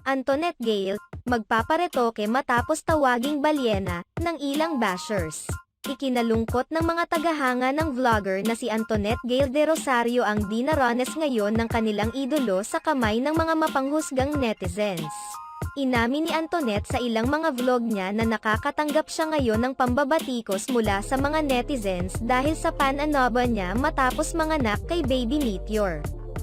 Antoinette Gale, magpaparetoke matapos tawaging balyena ng ilang bashers. Ikinalungkot ng mga tagahanga ng vlogger na si Antoinette Gale de Rosario ang dinaranas ngayon ng kanilang idolo sa kamay ng mga mapanghusgang netizens. Inamin ni Antoinette sa ilang mga vlog niya na nakakatanggap siya ngayon ng pambabatikos mula sa mga netizens dahil sa pananaba niya matapos manganak kay Baby Meteor.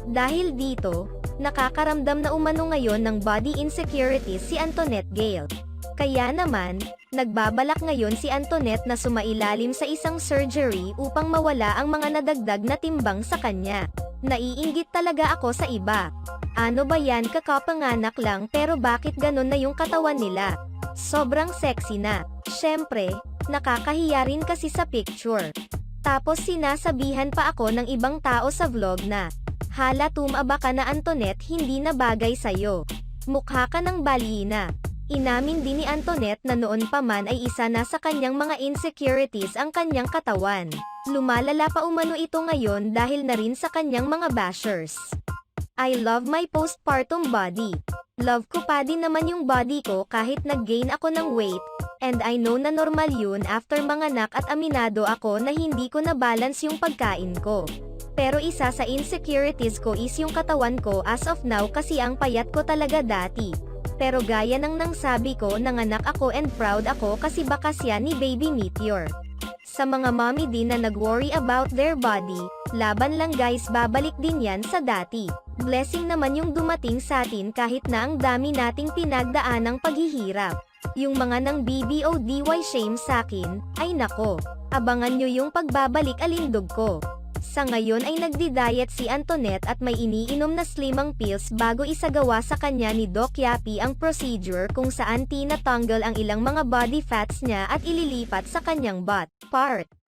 Dahil dito, nakakaramdam na umano ngayon ng body insecurities si Antoinette Gale. Kaya naman, nagbabalak ngayon si Antoinette na sumailalim sa isang surgery upang mawala ang mga nadagdag na timbang sa kanya. Naiinggit talaga ako sa iba. Ano ba yan, kakapanganak lang pero bakit ganun na yung katawan nila? Sobrang sexy na. Syempre, nakakahiya rin kasi sa picture. Tapos sinasabihan pa ako ng ibang tao sa vlog na, hala tumaba ka na Antoinette, hindi na bagay sa'yo. Mukha ka ng balyena. Inamin din ni Antoinette na noon pa man ay isa na sa kanyang mga insecurities ang kanyang katawan. Lumalala pa umano ito ngayon dahil na rin sa kanyang mga bashers. I love my postpartum body. Love ko pa din naman yung body ko kahit nag-gain ako ng weight, and I know na normal yun after manganak at aminado ako na hindi ko na-balance yung pagkain ko. Pero isa sa insecurities ko is yung katawan ko as of now kasi ang payat ko talaga dati. Pero gaya ng sabi ko, nanganak ako and proud ako kasi bakas yan ni Baby Meteor. Sa mga mommy din na nag-worry about their body, laban lang guys, babalik din yan sa dati. Blessing naman yung dumating sa atin kahit na ang dami nating pinagdaanang paghihirap. Yung mga nang BBODY shame sakin, ay nako, abangan nyo yung pagbabalik alindog ko. Sa ngayon ay nagdi-diet si Antoinette at may iniinom na slimang pills bago isagawa sa kanya ni Doc Yapi ang procedure kung saan tinatanggal ang ilang mga body fats niya at ililipat sa kanyang butt part.